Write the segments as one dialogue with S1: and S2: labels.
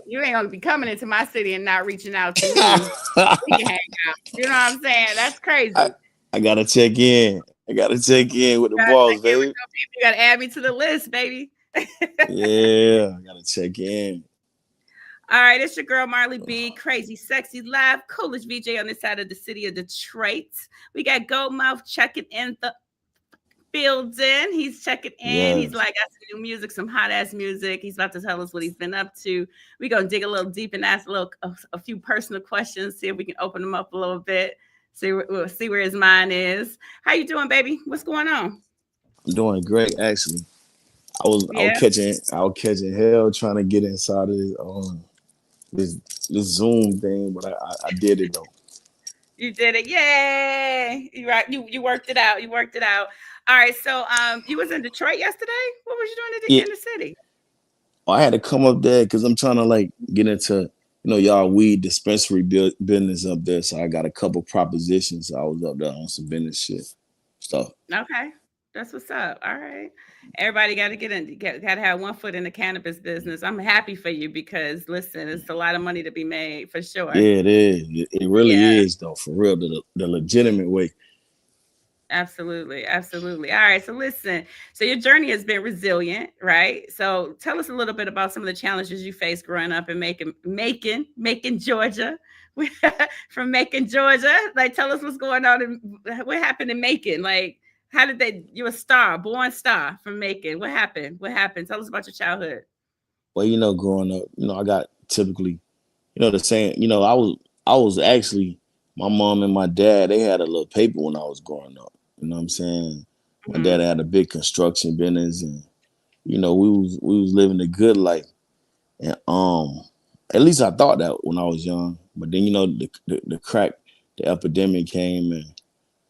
S1: you ain't gonna be coming into my city and not reaching out to me. We can hang out. You know what I'm saying? That's
S2: I,
S1: crazy.
S2: I gotta check in. I gotta check in with the
S1: Gotta
S2: boss,
S1: check in with
S2: babe.
S1: your people. You gotta add me to the list, baby.
S2: Yeah, I gotta check in.
S1: All right, it's your girl Marli B, crazy, sexy, live, coolest VJ on this side of the city of Detroit. We got Goldmouf checking in the building. He's checking in. He's
S2: Yes.
S1: like, got some new music, some hot ass music. He's about to tell us what he's been up to. We're gonna dig a little deep and ask a few personal questions. See if we can open them up a little bit. We'll see where his mind is. How you doing, baby? What's going on?
S2: I'm doing great actually.
S1: Yeah,
S2: I was catching hell trying to get inside of this this Zoom thing, but I did it though.
S1: you did it. Yay! You right. You worked it out. You worked it out. All right. So you was in Detroit yesterday. What was you doing
S2: Yeah,
S1: in the city?
S2: I had to come up there because I'm trying to like get into y'all weed dispensary business up there. So I got a couple propositions. So I was up there on some business shit stuff.
S1: Okay. That's what's up. All right. Everybody got to got to have one foot in the cannabis business. I'm happy for you because listen, it's a lot of money to be made for sure.
S2: Yeah, it is. It really
S1: Yeah,
S2: is though, for real. The legitimate way.
S1: absolutely. Absolutely. All right. So listen, so your journey has been resilient, right? So tell us a little bit about some of the challenges you faced growing up in Macon, Georgia. From Macon, Georgia. Like tell us what's going on and what happened in Macon. Like how did you a star, born star from Macon? What happened? What happened? Tell us about your childhood.
S2: Well, growing up, I got typically, the same. I was actually my mom and my dad. They had a little paper when I was growing up. You know what I'm saying? My dad
S1: Mhm.
S2: had a big construction business, and we was living a good life. And at least I thought that when I was young. But then the crack, the epidemic came, and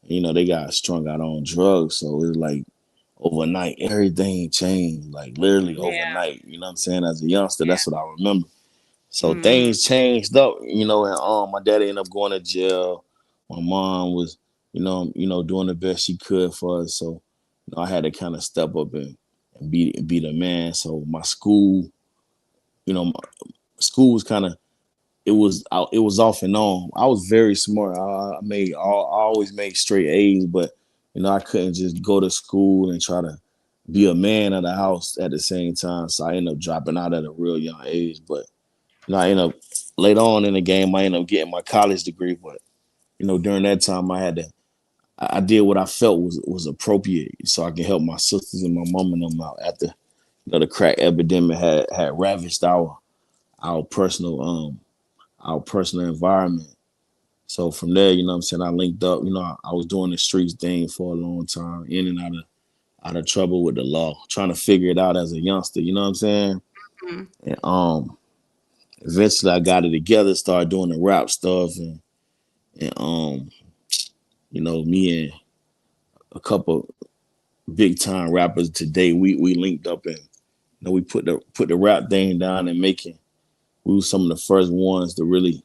S2: they got strung out on drugs. So it was like overnight, everything changed. Like literally
S1: Yeah.
S2: overnight. You know what I'm saying? As a youngster,
S1: Yeah.
S2: that's what I remember. So
S1: Mhm.
S2: things changed up, and my daddy ended up going to jail. My mom was, doing the best she could for us. So, I had to kind of step up and be the man. So my school, my school was kind of it was off and on. I was very smart. I always made straight A's, but I couldn't just go to school and try to be a man of the house at the same time. So I ended up dropping out at a real young age. But I ended up later on in the game, I ended up getting my college degree. But during that time, I did what I felt was appropriate, so I could help my sisters and my mom and them out after the crack epidemic had ravaged our personal our personal environment. So from there, what I'm saying, I linked up. I was doing the streets thing for a long time, in and out of trouble with the law, trying to figure it out as a youngster. You know what I'm saying?
S1: Mhm.
S2: And eventually I got it together, started doing the rap stuff, and me and a couple big time rappers today, we linked up, and we put the rap thing down and making. We were some of the first ones to really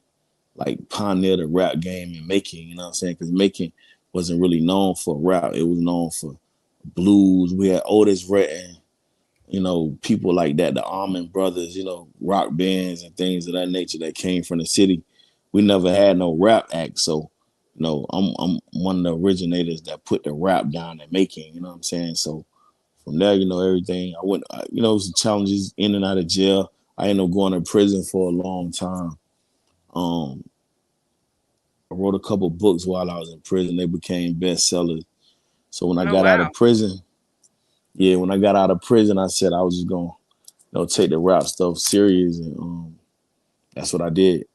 S2: like pioneer the rap game and making. You know what I'm saying? Because making wasn't really known for rap; it was known for blues. We had Otis Redding, people like that, the Almond Brothers, rock bands and things of that nature that came from the city. We never had no rap act, so I'm one of the originators that put the rap down and making. You know what I'm saying? So from there, everything. I went, some challenges in and out of jail. I ended up going to prison for a long time. Um, I wrote a couple books while I was in prison. They became bestsellers. So when I
S1: Oh
S2: got out
S1: wow.
S2: of prison, yeah, when I got out of prison, I said I was just gonna, take the rap stuff serious, and that's what I did.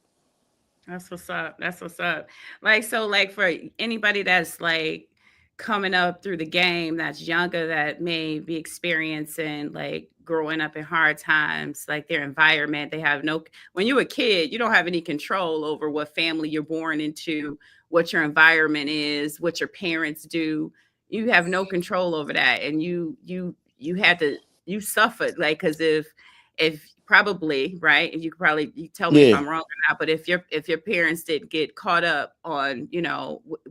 S1: That's what's up. That's what's up. Like so, like for anybody that's like coming up through the game that's younger that may be experiencing like growing up in hard times, like their environment, they have no when you're a kid, you don't have any control over what family you're born into, what your environment is, what your parents do. You have no control over that. And you had to you suffered like because if probably, right? And you could probably you tell me if
S2: Yeah,
S1: I'm wrong or not, but if your parents didn't get caught up on,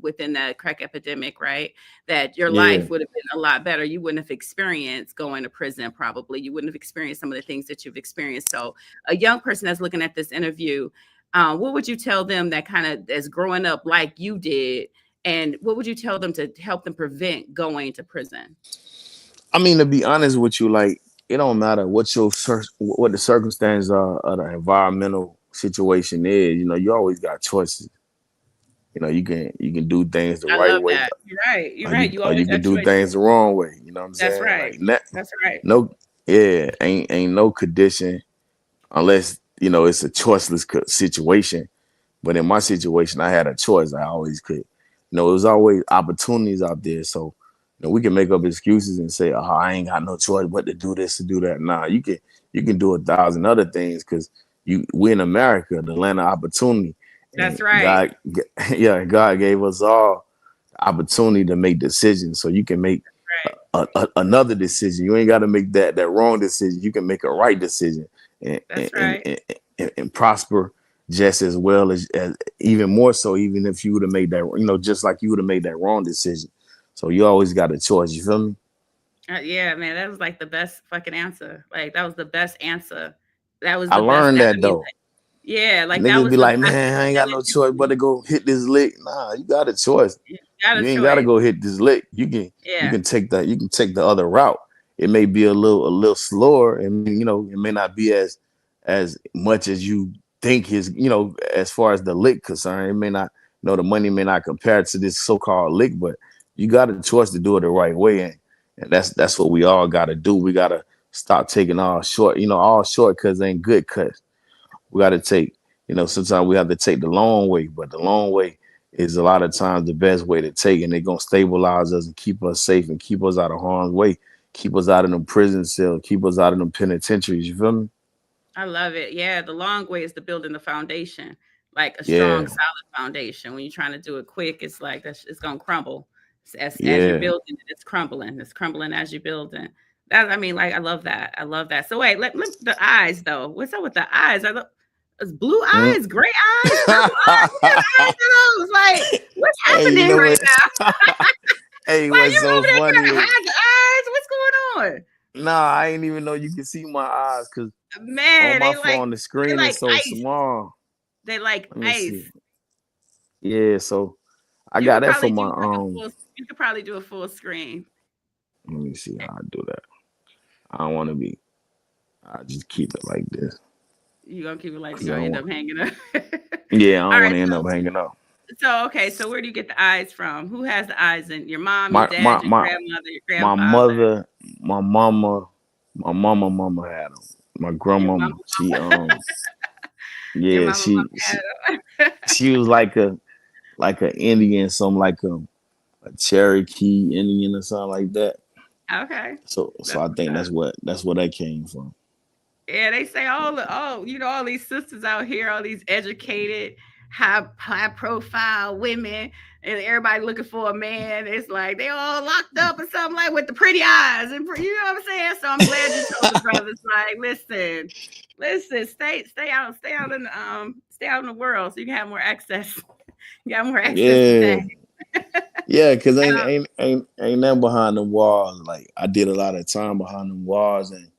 S1: within that crack epidemic, right? That your
S2: yeah.
S1: life would have been a lot better. You wouldn't have experienced going to prison, probably. You wouldn't have experienced some of the things that you've experienced. So a young person that's looking at this interview, what would you tell them that kind of is growing up like you did? And what would you tell them to help them prevent going to prison?
S2: I mean, to be honest with you, like it don't matter what the circumstances are of the environmental situation is. You know, you always got choices. You know, you can do things the
S1: I
S2: right
S1: love
S2: way,
S1: that. You're right. You're
S2: or you
S1: right. You
S2: or you
S1: always
S2: can
S1: got
S2: do things
S1: choices.
S2: the wrong way. You know what I'm
S1: That's
S2: saying?
S1: right.
S2: Like
S1: That's right.
S2: no, yeah, ain't no condition unless it's a choiceless situation. But in my situation, I had a choice. I always could. It was always opportunities out there. So, we can make up excuses and say, "Oh, I ain't got no choice but to do this to do that." Nah, you can do 1,000 other things because we in America, the land of opportunity, and
S1: That's right.
S2: God, yeah, God gave us all the opportunity to make decisions. So you can make
S1: Right.
S2: another decision. You ain't got to make that wrong decision. You can make a right decision and and
S1: That's
S2: and,
S1: right.
S2: and, and prosper just as well as even more so, even if you would have made that, just like you would have made that wrong decision. So you always got a choice. You feel me?
S1: Yeah, man, that was like the best fucking answer. Like that was the best answer. That was
S2: I
S1: the best.
S2: learned
S1: I
S2: that
S1: mean,
S2: though.
S1: yeah, like that
S2: Niggas
S1: was
S2: be
S1: the.
S2: like,
S1: I think
S2: man, I ain't
S1: that
S2: got no choice but to
S1: literally
S2: go hit this lick. Nah, you got a choice.
S1: you got a
S2: You ain't got to
S1: choice.
S2: go hit this lick. You
S1: Yeah,
S2: can take the other route. It may be a little slower, and it may not be as much as you think is, as far as the lick concerned. It may not, the money may not compare to this so-called lick, but you got a choice to do it the right way, and that's what we all got to do. We got to stop taking all shortcuts ain't good cuts. We got to take, sometimes we have to take the long way, but the long way is a lot of times the best way to take, and they're gonna stabilize us and keep us safe and keep us out of harm's way, keep us out of them prison cells, keep us out of them penitentiaries. You feel me?
S1: I love it. Yeah, the long way is to building the foundation, like a strong,
S2: Yeah,
S1: solid foundation. When you're trying to do it quick, it's like it's gonna crumble. As you're
S2: yeah.
S1: building it, it's crumbling. It's crumbling as you're building. That I mean, like I love that. I love that. So wait, let the eyes though. What's up with the eyes? Is blue
S2: Mm.
S1: eyes, gray eyes, purple eyes? What kind of eyes are those? Like, what's
S2: Hey, you
S1: happening
S2: know
S1: right
S2: what?
S1: now?
S2: Hey,
S1: Like
S2: what's
S1: you
S2: so
S1: over there
S2: funny
S1: trying to
S2: is,
S1: hide the eyes? What's going on?
S2: nah, I ain't even know you can see my eyes because on
S1: Man,
S2: my phone the
S1: they
S2: screen is
S1: like
S2: so
S1: ice.
S2: small.
S1: They like
S2: Let me see.
S1: ice.
S2: Yeah, so I
S1: You
S2: got
S1: could
S2: that for
S1: probably
S2: my
S1: do like a full. You could probably do a full screen.
S2: Let me see how I do that. I don't want to be. I just keep it like this
S1: You gonna keep it like
S2: because
S1: you're
S2: I
S1: gonna
S2: don't
S1: end
S2: want.
S1: up hanging up.
S2: Yeah, I
S1: All
S2: don't want
S1: right.
S2: to end up hanging up.
S1: So okay. So where do you get the eyes from? Who has the eyes in your mom, your
S2: My my
S1: dad, your
S2: my
S1: grandmother, your
S2: my
S1: grandfather,
S2: mother, my mama, my mama had them. My
S1: your mama,
S2: grandmama, she
S1: your
S2: yeah,
S1: mama,
S2: she
S1: mama
S2: she
S1: had them.
S2: she was like a Indian, some like a Cherokee Indian or something like that.
S1: Okay,
S2: So
S1: that's
S2: I
S1: what's
S2: think
S1: up.
S2: that's where that came from.
S1: Yeah, they say all these sisters out here, all these educated, high profile women, and everybody looking for a man. It's like they all locked up or something like with the pretty eyes, and you know what I'm saying. So I'm glad you told the brothers like, listen, stay out in the world so you can have more access. You got more access to
S2: Yeah,
S1: things.
S2: yeah, cause ain't
S1: Um,
S2: ain't ain't ain't nothing behind the walls. Like I did a lot of time behind the walls, and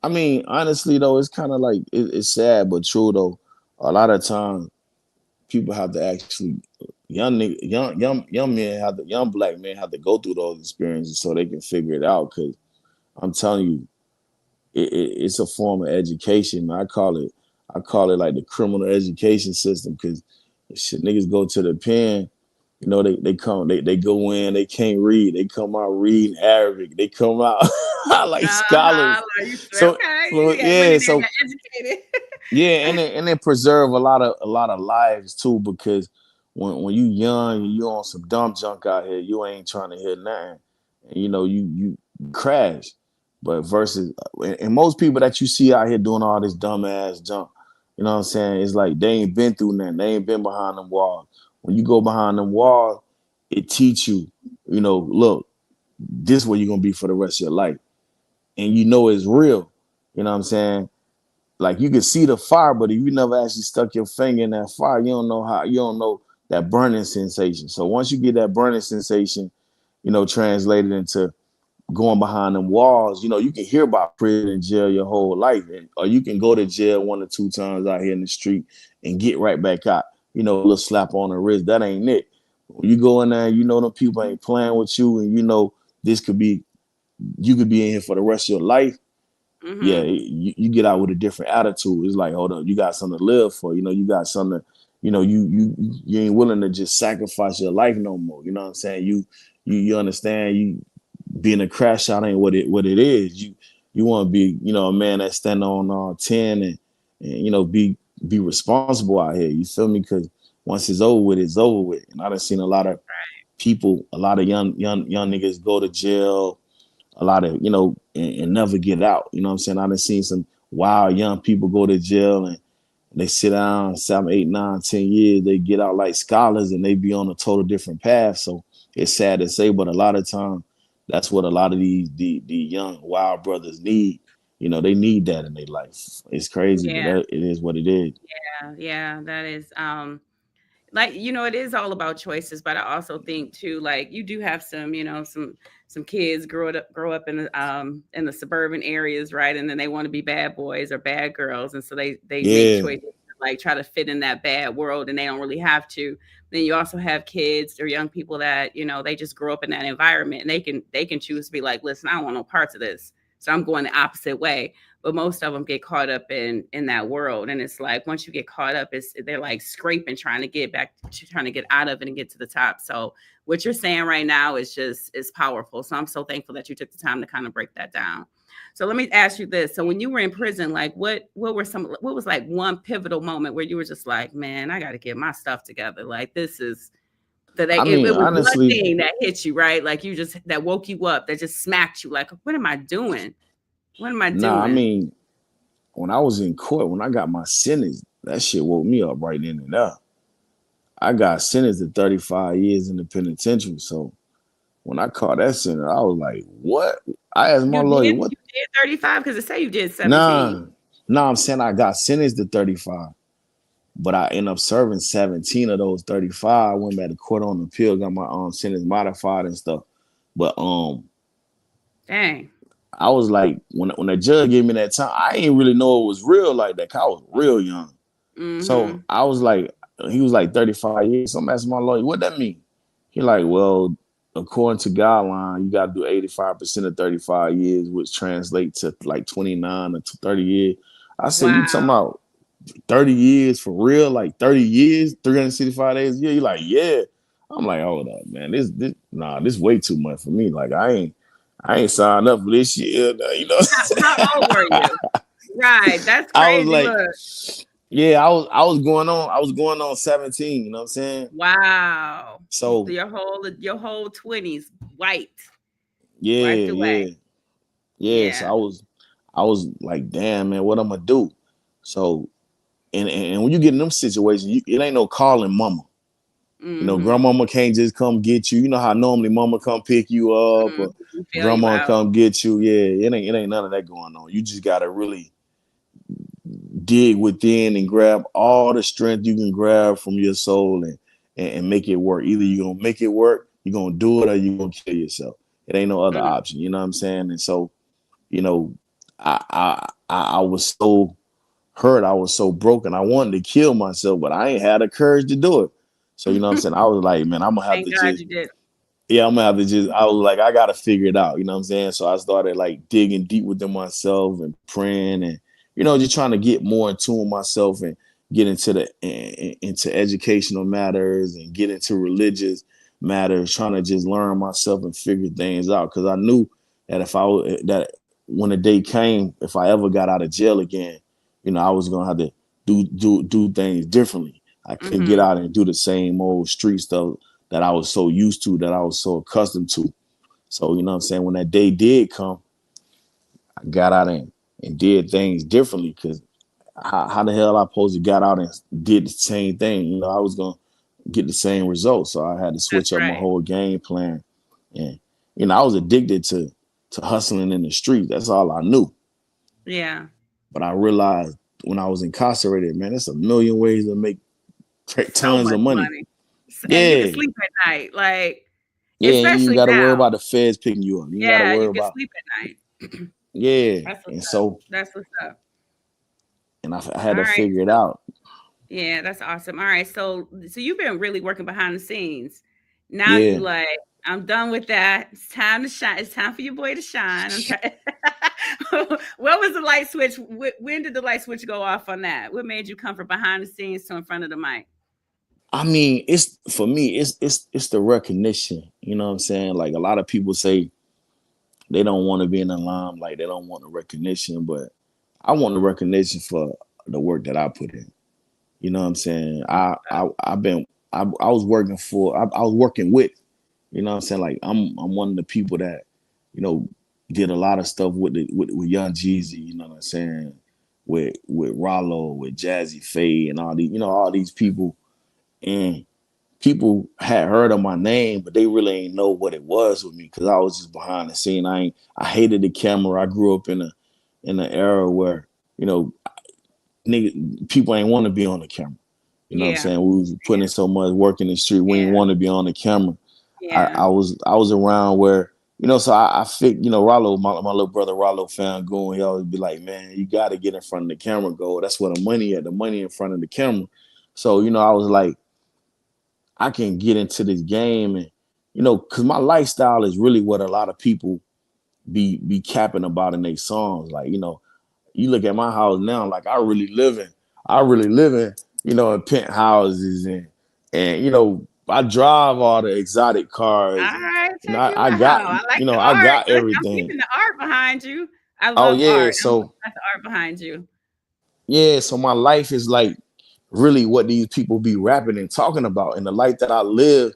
S2: I mean, honestly though, it's kind of like it's sad but true though. A lot of times, people have to actually young men have to young black men have to go through those experiences so they can figure it out. Because I'm telling you, it's a form of education. I call it like the criminal education system. Because shit, niggas go to the pen. They go in, they can't read, they come out reading Arabic, they come out like
S1: uh-huh.
S2: scholars.
S1: Like you said,
S2: So,
S1: okay,
S2: so
S1: you went
S2: yeah,
S1: in there and
S2: so
S1: got educated.
S2: yeah, and it preserve a lot of lives too, because when you young and you on some dumb junk out here, you ain't trying to hit nothing, and you crash. But versus and most people that you see out here doing all this dumb ass junk, you know what I'm saying? It's like they ain't been through nothing. They ain't been behind them walls. When you go behind them walls, it teach you, look, this is where you're gonna be for the rest of your life, and it's real. You know what I'm saying? like you can see the fire, but if you never actually stuck your finger in that fire, you don't know that burning sensation. So once you get that burning sensation, translated into going behind them walls, you can hear about prison and jail your whole life, or you can go to jail 1 or 2 times out here in the street and get right back out. A little slap on the wrist. That ain't it. When you go in there, them people ain't playing with you, and this could be you could be in here for the rest of your life. Yeah,
S1: Mhm.
S2: you get out with a different attitude. It's like, hold up, you got something to live for. You got something. You ain't willing to just sacrifice your life no more. You know what I'm saying? You understand? You being a crash out ain't what it is. You want to be a man that stand on 10 and be responsible out here. You feel me? Because once it's over with, it's over with. And I done seen a lot of people, a lot of young niggas go to jail, a lot of and never get out. You know what I'm saying? I done seen some wild young people go to jail and they sit down 7, 8, 9, 10 years. They get out like scholars and they be on a total different path. So it's sad to say, but a lot of time that's what a lot of the young wild brothers need. They need that in their life. It's crazy, but
S1: Yeah.
S2: it is what it is.
S1: Yeah. Yeah. That is like, it is all about choices, but I also think too, like, you do have some, some kids grow up in the suburban areas, right? And then they want to be bad boys or bad girls, and so they make
S2: Yeah,
S1: choices to, like, try to fit in that bad world, and they don't really have to. Then you also have kids or young people that, they just grow up in that environment, and they can choose to be like, listen, I don't want no parts of this, so I'm going the opposite way. But most of them get caught up in that world, and it's like once you get caught up, they're like scraping, trying to get out of it and get to the top. So what you're saying right now is powerful. So I'm so thankful that you took the time to kind of break that down. So let me ask you this: so when you were in prison, like what was like one pivotal moment where you were just like, man, I got to get my stuff together, like this is that
S2: I
S1: it
S2: mean,
S1: was one
S2: honestly,
S1: thing that hit you, right? Like you just that woke you up, that just smacked you, like, what am I doing? What am I
S2: nah. I
S1: doing?
S2: mean, when I was in court, when I got my sentence, that shit woke me up right then and there. I got sentenced to 35 years in the penitentiary. So when I caught that sentence, I was like, what? I asked my
S1: You
S2: lawyer,
S1: did
S2: what?
S1: you did 35 because it say you did 17.
S2: Nah, nah, I'm saying I got sentenced to 35, but I ended up serving 17 of those 35. I went back to court on appeal, got my sentence modified and stuff. But
S1: Dang.
S2: I was like, when the judge gave me that time, I didn't really know it was real like that. 'Cause I was real young. So
S1: Mhm.
S2: I was like, he was like 35 years. So I'm asking my lawyer, what that mean? He like, well, according to guideline, you got to do 85% of 35 years, which translates to like 29 or 30 years. I said, you talking
S1: Wow.
S2: about 30 years for real? Like 30 years, 365 days a year? He like, yeah. I'm like, hold up, man. This way too much for me. Like I ain't signed up for this shit.
S1: How old were you? Right, that's
S2: I was
S1: crazy,
S2: like,
S1: look.
S2: yeah, I was going on 17, you know what I'm saying?
S1: Wow.
S2: So
S1: Your whole 20s wiped
S2: yeah,
S1: away.
S2: yeah, yeah. So
S1: Yeah.
S2: I was like, damn, man, what I'm gonna do? So and when you get in them situations, it ain't no calling mama.
S1: Mhm.
S2: Grandmama can't just come get you. You know how normally mama come pick you up
S1: Mhm.
S2: or
S1: Feel you
S2: grandma
S1: out.
S2: come get you. Yeah, it ain't none of that going on. You just gotta really dig within and grab all the strength you can grab from your soul and make it work. Either you're gonna make it work, you're gonna do it, or you're gonna kill yourself. It ain't no other
S1: Mm.
S2: option. You know what I'm saying? And so, you know, I was so hurt, I was so broken. I wanted to kill myself, but I ain't had the courage to do it. So, you know what I'm saying? I was like, man, I'm gonna have
S1: Thank
S2: to
S1: God
S2: just
S1: you did.
S2: yeah, I'm gonna have to just I was like, I gotta figure it out, you know what I'm saying? So I started like digging deep within myself and praying and just trying to get more in tune with myself and get into educational matters and get into religious matters, trying to just learn myself and figure things out. Cause I knew that that when the day came, if I ever got out of jail again, I was gonna have to do things differently. I couldn't get
S1: Mhm.
S2: out and do the same old street stuff that I was so used to, that I was so accustomed to. So, you know what I'm saying? When that day did come, I got out and did things differently because how the hell I supposed to got out and did the same thing? I was going to get the same results. So I had to
S1: That's
S2: switch up my
S1: right.
S2: whole game plan. And, I was addicted to hustling in the street. That's all I knew.
S1: Yeah.
S2: But I realized when I was incarcerated, man, there's a million ways to make
S1: So
S2: tons of
S1: much
S2: money.
S1: money. And you can
S2: Yeah,
S1: sleep at night, like,
S2: yeah, you ain't
S1: especially
S2: got to worry
S1: now.
S2: about the feds picking you up. You ain't got to
S1: Yeah,
S2: worry
S1: you can
S2: about
S1: sleep at night.
S2: yeah.
S1: That's what's
S2: And
S1: up.
S2: so,
S1: That's what's up.
S2: and I had
S1: All
S2: to
S1: right.
S2: figure it
S1: So
S2: out.
S1: yeah, that's awesome. All right. So you've been really working behind the scenes. Now you
S2: Yeah.
S1: like, I'm done with that. It's time to shine. It's time for your boy to shine. I'm trying. What was the light switch? When did the light switch go off on that? What made you come from behind the scenes to in front of the mic?
S2: I mean, it's for me, it's the recognition. You know what I'm saying? Like a lot of people say they don't want to be in the limelight, they don't want the recognition, but I want the recognition for the work that I put in. You know what I'm saying? I was working for I was working with, you know what I'm saying? Like I'm one of the people that, you know, did a lot of stuff with with Young Jeezy, you know what I'm saying? With Rollo, with Jazzy Faye and all these, you know, all these people. And people had heard of my name, but they really ain't know what it was with me because I was just behind the scene. I hated the camera. I grew up in an era where, you know, people ain't want to be on the camera. You know what I'm
S1: Yeah.
S2: saying? We was putting in so much work in the street. We
S1: Yeah.
S2: didn't want to be on the camera.
S1: Yeah.
S2: I was around where, you know, so I think, you know, Rollo, my little brother Rollo Goon, he always be like, man, you got to get in front of the camera, go. That's where the money at, the money in front of the camera. So, you know, I was like, I can get into this game and, you know, because my lifestyle is really what a lot of people be capping about in their songs. Like, you know, you look at my house now, like I really live in, you know, in penthouses and you know, I drive all the exotic cars
S1: All
S2: and
S1: right.
S2: you know,
S1: Check you
S2: I got,
S1: out. I like
S2: you know,
S1: the
S2: I
S1: art.
S2: got
S1: Look, I'm
S2: everything.
S1: peeping the art behind you. I
S2: Oh
S1: love
S2: yeah,
S1: art. I'm
S2: so
S1: looking at the art behind you.
S2: yeah, so my life is like really what these people be rapping and talking about. And the life that I live,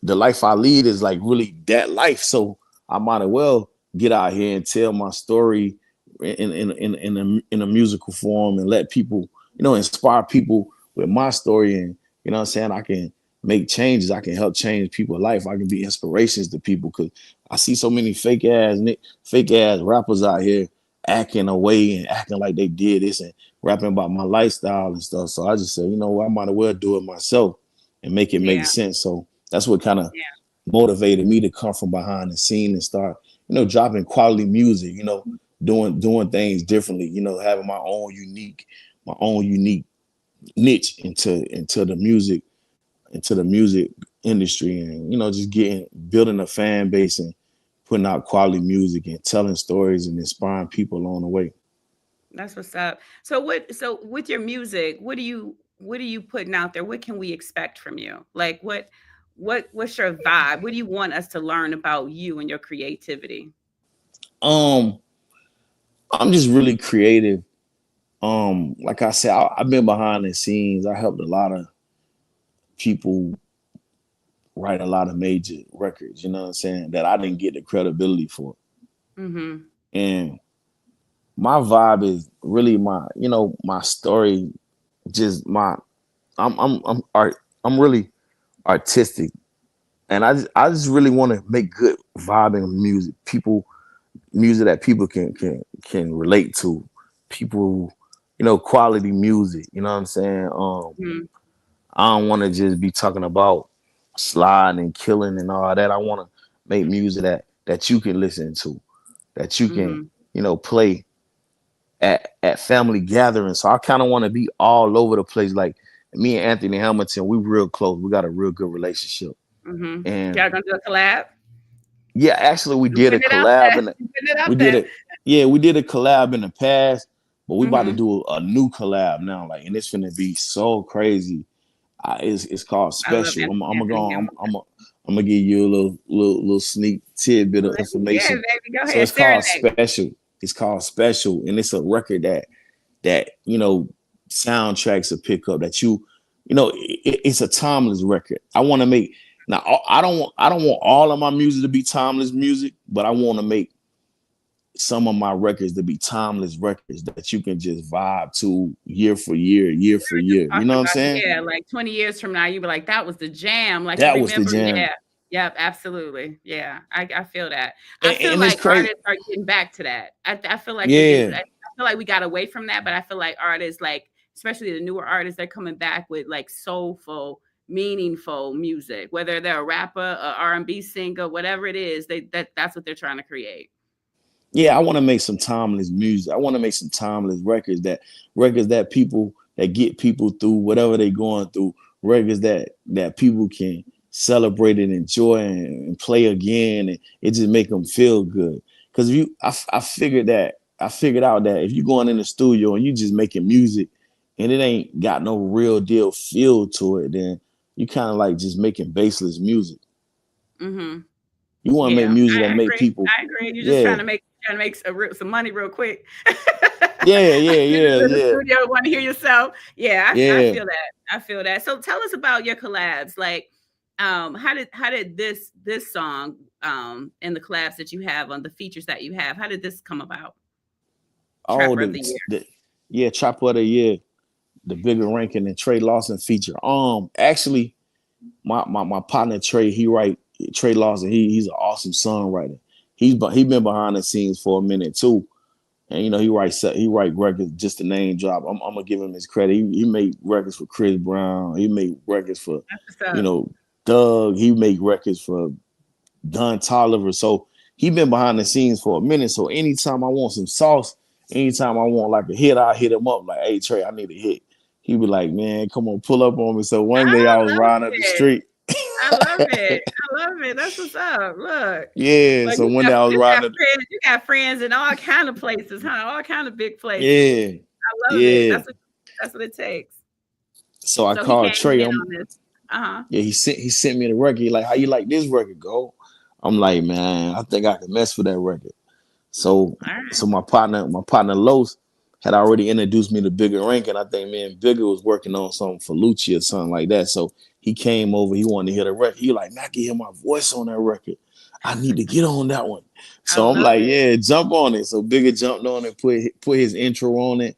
S2: the life I lead is like really that life. So I might as well get out here and tell my story in a musical form and let people, you know, inspire people with my story. And you know what I'm saying? I can make changes. I can help change people's life. I can be inspirations to people because I see so many fake ass rappers out here acting away and acting like they did this and rapping about my lifestyle and stuff. So I just said, you know what, I might as well do it myself and make it make
S1: Yeah.
S2: sense. So that's what kind of
S1: Yeah.
S2: motivated me to come from behind the scene and start, you know, dropping quality music, you know, doing things differently, you know, having my own unique niche into the music industry and, you know, just getting building a fan base and putting out quality music and telling stories and inspiring people along the way.
S1: That's what's up. So with your music, what are you putting out there? What can we expect from you? Like what's your vibe? What do you want us to learn about you and your creativity?
S2: Um, I'm just really creative. Like I said, I've been behind the scenes. I helped a lot of people write a lot of major records, you know what I'm saying, that I didn't get the credibility for.
S1: Mhm.
S2: And my vibe is really my, you know, my story, just my I'm art I'm really artistic. And I just really want to make good vibing music. Music that people can relate to. People, you know, quality music, you know what I'm saying?
S1: Mhm.
S2: I don't want to just be talking about sliding and killing and all that. I want to make music that you can listen to, that you can,
S1: Mhm.
S2: you know, play at family gatherings. So I kind of want to be all over the place. Like me and Anthony Hamilton, we real close. We got a real good relationship.
S1: Mhm.
S2: And
S1: Y'all gonna do a collab?
S2: yeah, actually we
S1: I'm
S2: did a
S1: putting it out
S2: collab
S1: there.
S2: and
S1: I'm putting it
S2: we
S1: out
S2: did
S1: there.
S2: it. Yeah, we did a collab in the past, but we about to
S1: Mhm.
S2: do a new collab now. Like, and it's gonna be so crazy. It's called
S1: I love
S2: Special. I'm gonna
S1: Anthony
S2: go.
S1: Hamilton.
S2: I'm gonna give you a little sneak tidbit of
S1: Yeah,
S2: information.
S1: baby, go
S2: So
S1: ahead.
S2: it's called
S1: Serenade.
S2: Special. It's called Special, and it's a record that you know soundtracks will pick up. That you know it's a timeless record. I want to make now. I don't want all of my music to be timeless music, but I want to make some of my records to be timeless records that you can just vibe to year for
S1: Just
S2: year. You
S1: talking
S2: know what I'm
S1: about,
S2: saying?
S1: yeah, like 20 years from now, you be like, "That was the jam." Like,
S2: That was the
S1: remember,
S2: jam.
S1: yeah. Yep, absolutely. Yeah, I feel that. I feel
S2: And it's
S1: like
S2: crazy.
S1: artists are getting back to that. I feel like they're getting, I
S2: Yeah.
S1: feel like we got away from that, but I feel like artists, like especially the newer artists, they're coming back with like soulful, meaningful music. Whether they're a rapper, a R&B singer, whatever it is, that's what they're trying to create.
S2: Yeah, I want to make some timeless music. I want to make some timeless records that people that get people through whatever they're going through. Records that people can celebrate and enjoy and play again, and it just make them feel good. Because I figured out that if you're going in the studio and you just making music and it ain't got no real deal feel to it, then you kind of like just making baseless music.
S1: Hmm.
S2: You want to make
S1: Yeah,
S2: music that
S1: I
S2: make
S1: agree.
S2: people,
S1: I agree. You're just
S2: yeah,
S1: trying to make some money real quick.
S2: yeah, yeah,
S1: You're
S2: yeah,
S1: just in the
S2: yeah,
S1: studio, want to hear yourself. Yeah, I
S2: yeah.
S1: feel that. I feel that. So tell us about your collabs. Like, how did this song and the collabs that you have on the features that you have, how did this come about?
S2: Oh,
S1: Trapper of the year.
S2: yeah, Chopper of the Year, the bigger ranking and Trey Lawson feature. Actually, my partner Trey, Trey Lawson. He's an awesome songwriter. He been behind the scenes for a minute too, and he write records. Just a name drop. I'm gonna give him his credit. He made records for Chris Brown. He made records for,
S1: That's what's
S2: you
S1: up.
S2: know, Doug. He made records for Don Tolliver. So he been behind the scenes for a minute. So anytime I want some sauce, anytime I want like a hit, I hit him up like, "Hey Trey, I need a hit." He be like, "Man, come on, pull up on me." So one day
S1: I
S2: I was
S1: love
S2: riding up the
S1: it.
S2: street.
S1: I love it. I love it. That's what's up. Look.
S2: Yeah.
S1: Like
S2: So one day I was riding up.
S1: you got friends in all kind of places, huh? All kind of big places.
S2: Yeah.
S1: I love it.
S2: Yeah.
S1: That's what it takes.
S2: So I
S1: So he
S2: called
S1: came
S2: Trey.
S1: in on this. Uh-huh.
S2: Yeah, he sent me the record. He like, "How you like this record, go?" I'm like, "Man, I think I can mess with that record." So
S1: All right.
S2: so my partner Los had already introduced me to Bigger Rank, and I think me and Bigger was working on something for Lucci or something like that. So he came over, he wanted to hear the record. He like, "Man, I can hear my voice on that record. I need to get on that one."
S1: I
S2: So I'm
S1: love
S2: like,
S1: it.
S2: "Yeah, jump on it." So Bigger jumped on it, put his intro on it,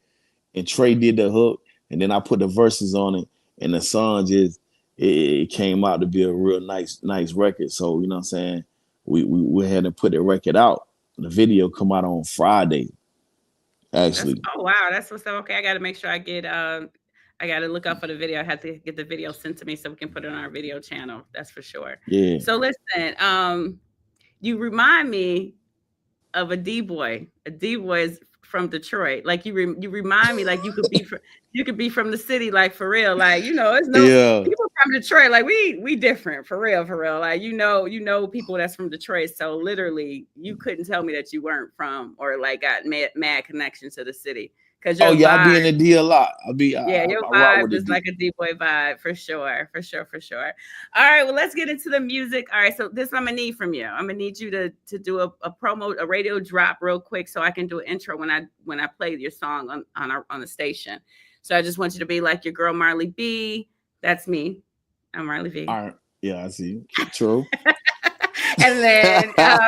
S2: and Trey did the hook, and then I put the verses on it, and the song just it came out to be a real nice record. So you know what I'm saying? We had to put the record out. The video come out on Friday,
S1: That's
S2: actually.
S1: oh wow, that's what's up. Okay, I gotta make sure I gotta look out for the video. I have to get the video sent to me so we can put it on our video channel. That's for sure.
S2: Yeah.
S1: So listen, you remind me of a D-boy. A D-boy is from Detroit. Like you remind me like you could be from the city, like for real. Like, it's no
S2: Yeah.
S1: people from Detroit, like we different for real, for real. Like, people that's from Detroit. So literally you couldn't tell me that you weren't from or like got mad connection to the city. Cause
S2: Oh
S1: your
S2: yeah, I
S1: vibe
S2: be in the D a lot. I be
S1: yeah, your
S2: I rock with
S1: vibe
S2: the
S1: is
S2: D.
S1: like a D-boy vibe for sure, for sure, for sure. All right, well, let's get into the music. All right, so this I'm gonna need from you. I'm gonna need you to do a promo, a radio drop real quick, so I can do an intro when I play your song on the station. So I just want you to be like your girl Marli B. That's me. I'm Marli B.
S2: All right. Yeah, I see. True.
S1: And then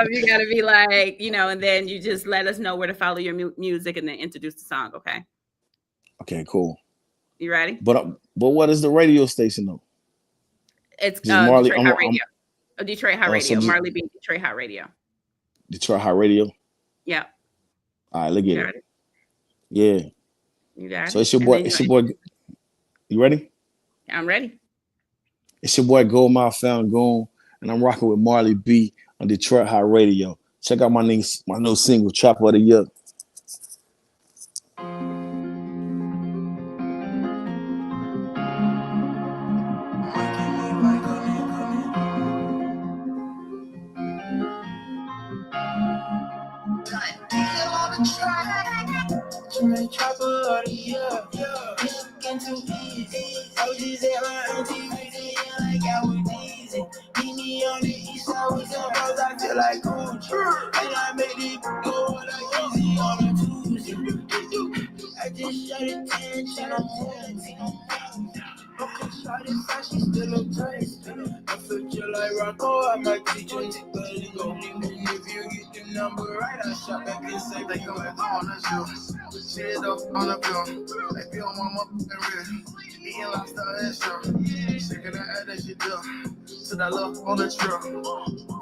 S1: you gotta be like, and then you just let us know where to follow your music and then introduce the song. Okay,
S2: Okay, cool.
S1: you ready?
S2: But what is the radio station though?
S1: It's
S2: Just Marley.
S1: Detroit Hot Radio. Oh, Detroit Hot
S2: So
S1: Radio.
S2: just
S1: Marley B. Detroit Hot Radio.
S2: Detroit High Radio.
S1: Yeah,
S2: All right, look
S1: you
S2: at it.
S1: got it.
S2: Yeah.
S1: You got
S2: So
S1: it.
S2: it's your
S1: And
S2: boy.
S1: then
S2: It's your boy. You ready?
S1: I'm ready.
S2: It's your boy Goldmouf Found Goon, and I'm rocking with Marley B on Detroit High Radio. Check out my new single, Trapper of the Year. Trapper of the Year, Michigan too easy. OGs at my auntie raising like I was easy. Meet me on the east side with some hoes, I feel like Gucci. And I made it go like easy on a Tuesday. I just shot a 10, shot a movie. Okay, shot it fast, she still a taste. I feel just like Rocco, I might teach you to go. If you get the number right, I shot back and say, they come back on the show. Shit up on the bill, they feel my motherfucking real. eating lobster and shrimp. Sick of the air that she do. To that love on the trip.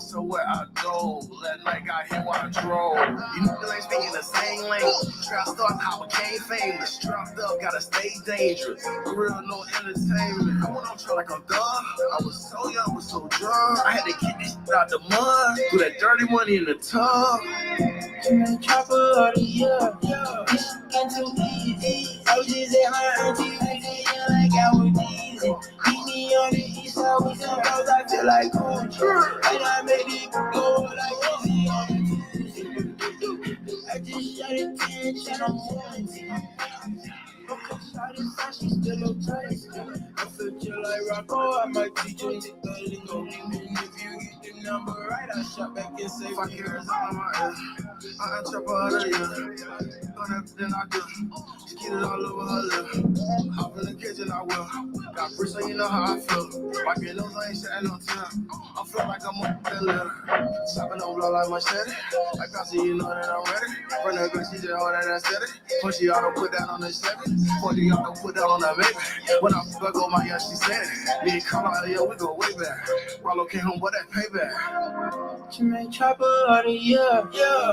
S2: So where I go, that night got hit while I drove. You niggas ain't speaking the same language. Trapped up, how I became famous. Trapped up, gotta stay dangerous. For real, no entertainment. I went on trail like I'm done. I was so young, was so drunk. I had to kick this shit out the mud. Put that dirty money in the tub. Chopper of the year, this shit too easy. I was just at my auntie, like I was easy. Meet me on the east side with some girls, I feel like Gucci. And I made it go like easy on the Tuesday. I just shot it 10, shot on 1. Okay, shot it fast, she still no taste. I feel just like Rocco, I might teach you to go lingo. If you get the number right, I shot back and say, fuck yours on my ear. I ain't chopper out of you. Done everything I do. Just get it all over her lip. Hop in the kitchen, I will. Got bricks, so you know how I feel. Wipe your nose, I ain't shedding no time. I feel like I'm up in there. Chopping on blow like machete. Like I see, you know that I'm ready. From the girl, she just hold that steady. Push you auto, put that on the Chevy. 40 auto, put that on the baby. When I fuck go my yeah, she said it. Me and Carla, yeah, we go way back. Rollo came home, but that payback. She made chopper of the year.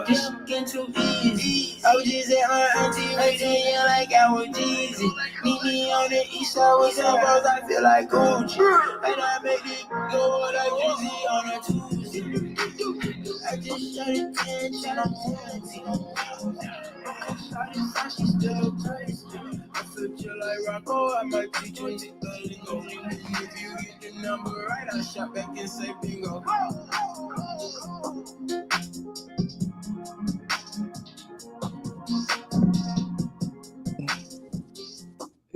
S2: This shit getting too easy. I was just at my auntie, right there, yeah, like I was Jeezy. Meet me on the east side with some girls, I feel like Gucci. And I made it go like Jeezy on a Tuesday. I just shot it 10, shot on 1. Shot it fast, she still no taste. I feel just like Rocco, I might teach you to go lingo. If you get the number right, I shot back and say bingo.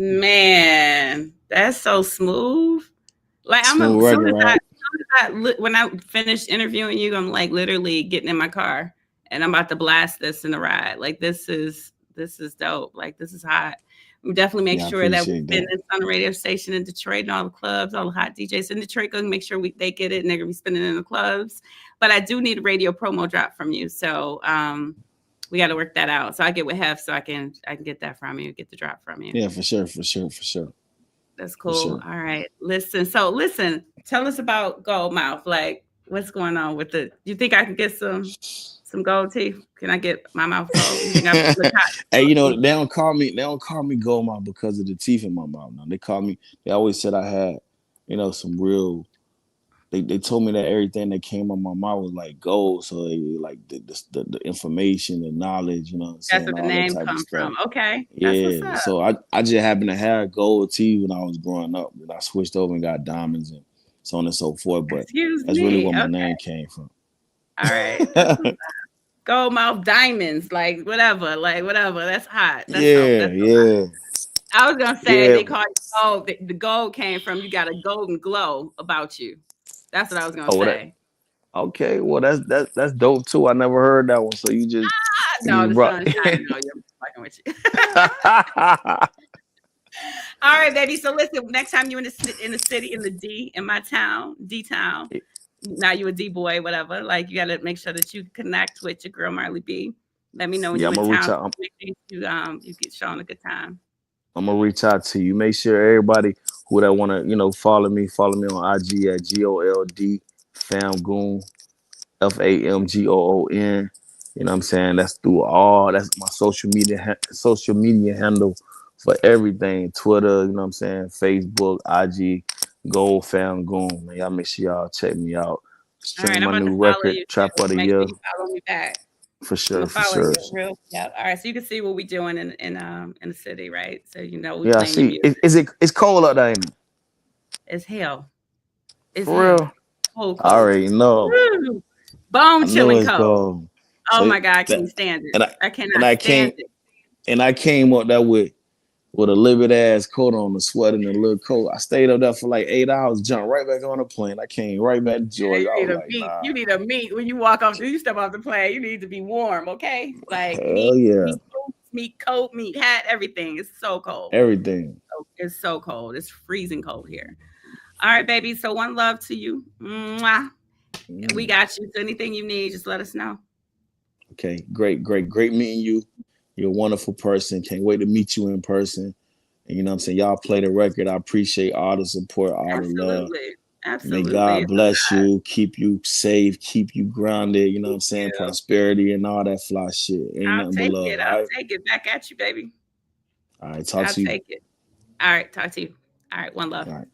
S1: Man, that's so smooth. Like I'm
S2: Smooth
S1: as soon
S2: record,
S1: as
S2: right?
S1: when I finish interviewing you, I'm like literally getting in my car and I'm about to blast this in the ride. Like this is dope. Like this is hot. We definitely make
S2: Yeah, I
S1: sure that we
S2: appreciate
S1: spin
S2: that.
S1: this on the radio station in Detroit and all the clubs, all the hot DJs in Detroit. Gonna make sure they get it and they're gonna be spinning in the clubs. But I do need a radio promo drop from you. So we got to work that out. So I get with Hef so I can get that from you, get the drop from you.
S2: Yeah, for sure, for sure, for sure,
S1: That's
S2: for
S1: cool.
S2: sure.
S1: All right. Listen, tell us about Goldmouf. Like, what's going on with it? You think I can get some gold teeth? Can I get my mouth gold? You think I look hot
S2: Hey,
S1: gold
S2: you know
S1: teeth?
S2: they don't call me Goldmouth because of the teeth in my mouth. Now they call me. They always said I had, some real. They told me that everything that came out my mouth was like gold. So they like the information, the knowledge. You know what I'm
S1: That's
S2: saying,
S1: where the
S2: all that
S1: name
S2: type of
S1: come
S2: stuff.
S1: from. Okay. That's what's
S2: Yeah.
S1: up.
S2: So I just happened to have gold teeth when I was growing up. And I switched over and got diamonds and so on and so forth. But
S1: Excuse
S2: that's really
S1: me.
S2: where my
S1: Okay.
S2: name came from.
S1: All right. That's what's up. Goldmouth diamonds, like whatever, That's hot. That's so
S2: Yeah,
S1: that's
S2: yeah,
S1: I was gonna say
S2: yeah.
S1: they call you gold. The gold came from you got a golden glow about you. That's what I was gonna
S2: Oh, what?
S1: say.
S2: Okay, well that's dope too. I never heard that one. So you
S1: No,
S2: just
S1: the
S2: brought.
S1: sun's shining on you. I'm fucking with you. All right, baby. So listen, next time you in the city in the D in my town, D town. Now you a D boy, whatever. Like you got to make sure that you connect with your girl Marley B. Let me know when
S2: Yeah,
S1: you
S2: I'm
S1: in
S2: gonna reach
S1: town.
S2: out.
S1: Make sure you get shown a good time.
S2: I'm gonna reach out to you. Make sure everybody who that wanna follow me on IG at GOLD Famgoon FAMGOON. You know what I'm saying? That's my social media handle for everything. Twitter, you know what I'm saying? Facebook, IG, Gold Fam Goon. Man, y'all make sure y'all check me out.
S1: All right,
S2: Stream
S1: I'm
S2: my
S1: about to
S2: new
S1: follow
S2: record,
S1: you
S2: Trap
S1: too.
S2: of the
S1: Make
S2: Year.
S1: sure you follow me back.
S2: For
S1: I'm
S2: sure,
S1: gonna
S2: for
S1: follow
S2: sure.
S1: you real. Yeah. All right, so you can see what we doing in the city, right? So you know we
S2: Yeah,
S1: playing your
S2: see,
S1: music.
S2: it's cold out there, ain't it?
S1: It's hell. It's
S2: For real.
S1: hell. Cold,
S2: I
S1: cold.
S2: already know.
S1: Woo!
S2: I
S1: Bone
S2: know
S1: chilling
S2: it's
S1: cold.
S2: cold.
S1: Oh
S2: So
S1: my God, I
S2: that
S1: can't stand it.
S2: and I
S1: I
S2: and
S1: cannot
S2: I
S1: stand
S2: came
S1: it.
S2: and I came up there with a little ass coat on, a sweater and a little coat. I stayed up there for like 8 hours, jumped right back on the plane. I came right back to
S1: Yeah,
S2: Georgia. I
S1: you
S2: was
S1: need a
S2: like,
S1: meat.
S2: nah,
S1: You need a meat when you walk off. You step off the plane. You need to be warm, okay? Like
S2: hell yeah,
S1: meat boots, meat coat, meat hat, everything. It's so cold.
S2: everything.
S1: It's so cold. It's freezing cold here. All right, baby. So one love to you. Mwah. We
S2: Mm.
S1: got you. So anything you need, just let us know.
S2: Okay, great, great, great meeting you. You're a wonderful person. Can't wait to meet you in person. And you know what I'm saying? Y'all play the record. I appreciate all the support, all the love.
S1: Absolutely.
S2: May
S1: Absolutely.
S2: God
S1: It's a
S2: bless you, keep you safe, keep you grounded, you know what I'm saying?
S1: yeah.
S2: Prosperity and all that fly shit. Ain't
S1: I'll
S2: nothing but
S1: take
S2: love,
S1: it.
S2: all
S1: I'll
S2: right?
S1: take it back at you, baby.
S2: All right, talk
S1: I'll
S2: to you.
S1: take it. All right. Talk to you. All right. One
S2: All
S1: love.
S2: right.